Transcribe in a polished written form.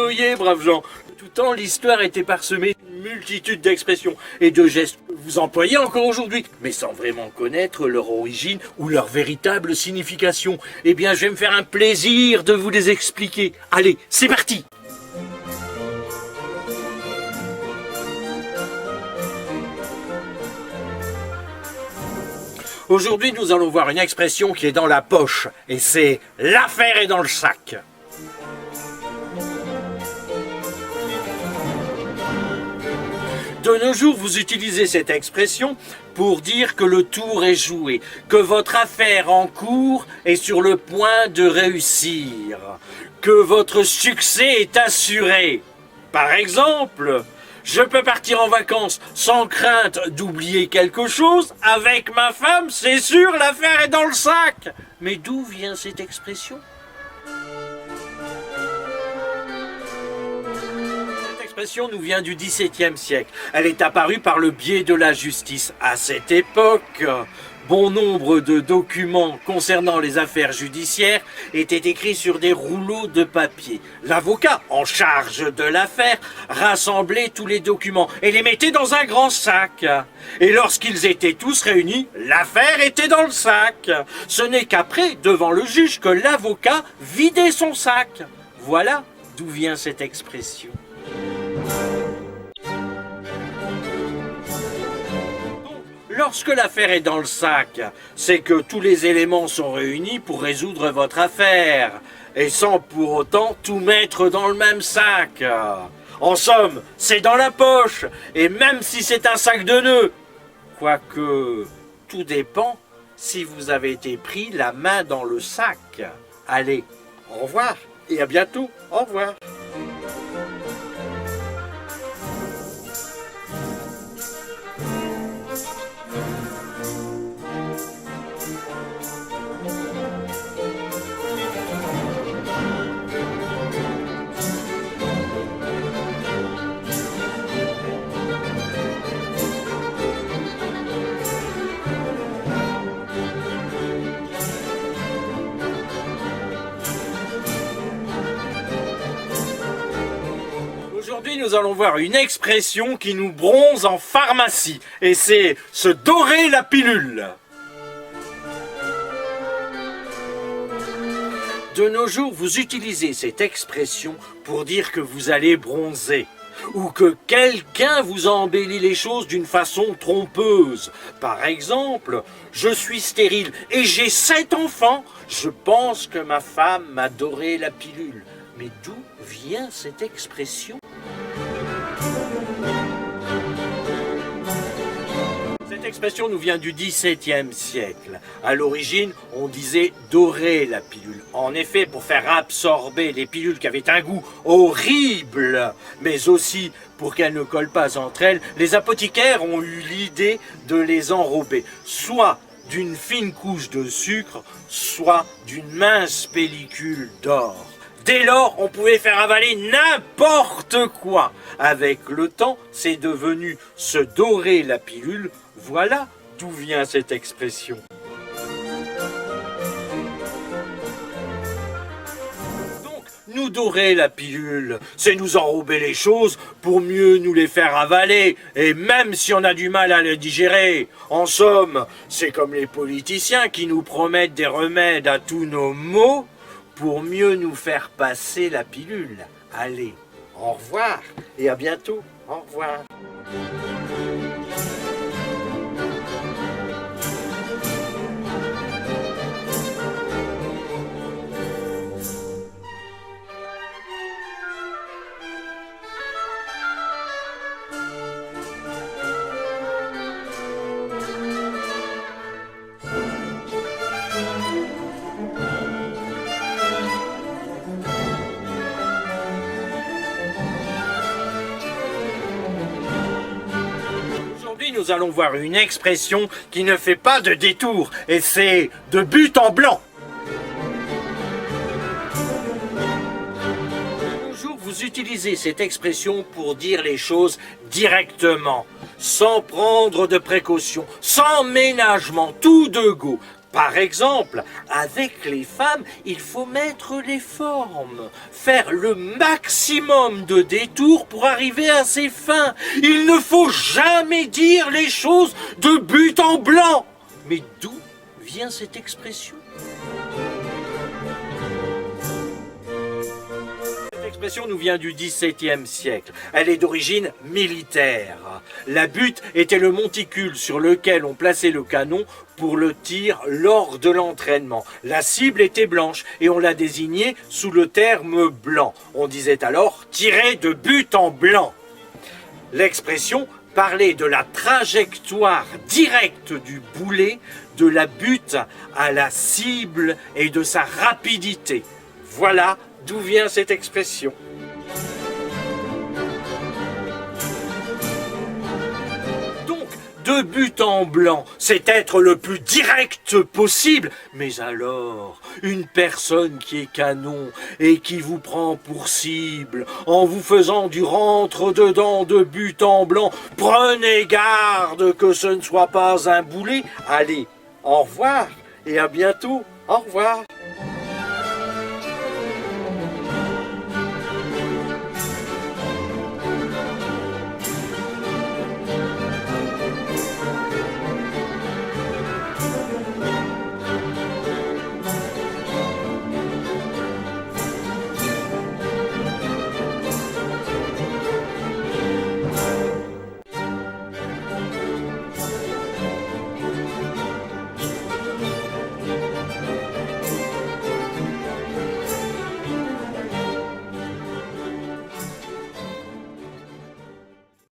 oyez, braves gens. De tout temps, l'histoire était parsemée d'une multitude d'expressions et de gestes que vous employez encore aujourd'hui, mais sans vraiment connaître leur origine ou leur véritable signification. Eh bien, je vais me faire un plaisir de vous les expliquer. Allez, c'est parti! Aujourd'hui, nous allons voir une expression qui est dans la poche, et c'est « l'affaire est dans le sac ». De nos jours, vous utilisez cette expression pour dire que le tour est joué, que votre affaire en cours est sur le point de réussir, que votre succès est assuré. Par exemple, je peux partir en vacances sans crainte d'oublier quelque chose. Avec ma femme, c'est sûr, l'affaire est dans le sac. Mais d'où vient cette expression ? Cette expression nous vient du XVIIe siècle. Elle est apparue par le biais de la justice. À cette époque, bon nombre de documents concernant les affaires judiciaires étaient écrits sur des rouleaux de papier. L'avocat, en charge de l'affaire, rassemblait tous les documents et les mettait dans un grand sac. Et lorsqu'ils étaient tous réunis, l'affaire était dans le sac. Ce n'est qu'après, devant le juge, que l'avocat vidait son sac. Voilà d'où vient cette expression. Lorsque l'affaire est dans le sac, c'est que tous les éléments sont réunis pour résoudre votre affaire, et sans pour autant tout mettre dans le même sac. En somme, c'est dans la poche, et même si c'est un sac de nœuds. Quoique, tout dépend si vous avez été pris la main dans le sac. Allez, au revoir, et à bientôt, au revoir. Aujourd'hui, nous allons voir une expression qui nous bronze en pharmacie, et c'est « se dorer la pilule ». De nos jours, vous utilisez cette expression pour dire que vous allez bronzer, ou que quelqu'un vous a embelli les choses d'une façon trompeuse. Par exemple, je suis stérile et j'ai 7 enfants, je pense que ma femme m'a doré la pilule. Mais d'où vient cette expression ? Cette expression nous vient du XVIIe siècle. À l'origine, on disait « dorer la pilule ». En effet, pour faire absorber les pilules qui avaient un goût horrible, mais aussi pour qu'elles ne collent pas entre elles, les apothicaires ont eu l'idée de les enrober, soit d'une fine couche de sucre, soit d'une mince pellicule d'or. Dès lors, on pouvait faire avaler n'importe quoi. Avec le temps, c'est devenu « se dorer la pilule ». Voilà d'où vient cette expression. Donc, nous dorer la pilule, c'est nous enrober les choses pour mieux nous les faire avaler, et même si on a du mal à les digérer. En somme, c'est comme les politiciens qui nous promettent des remèdes à tous nos maux, pour mieux nous faire passer la pilule. Allez, au revoir et à bientôt. Au revoir. Nous allons voir une expression qui ne fait pas de détour, et c'est de but en blanc. De nos jours, vous utilisez cette expression pour dire les choses directement, sans prendre de précautions, sans ménagement, tout de go. Par exemple, avec les femmes, il faut mettre les formes, faire le maximum de détours pour arriver à ses fins. Il ne faut jamais dire les choses de but en blanc. Mais d'où vient cette expression ? Cette expression nous vient du XVIIe siècle. Elle est d'origine militaire. La butte était le monticule sur lequel on plaçait le canon pour le tir lors de l'entraînement. La cible était blanche et on la désignait sous le terme blanc. On disait alors tirer de but en blanc. L'expression parlait de la trajectoire directe du boulet de la butte à la cible et de sa rapidité. Voilà d'où vient cette expression. Donc, de but en blanc, c'est être le plus direct possible. Mais alors, une personne qui est canon et qui vous prend pour cible en vous faisant du rentre-dedans de but en blanc, prenez garde que ce ne soit pas un boulet. Allez, au revoir et à bientôt. Au revoir.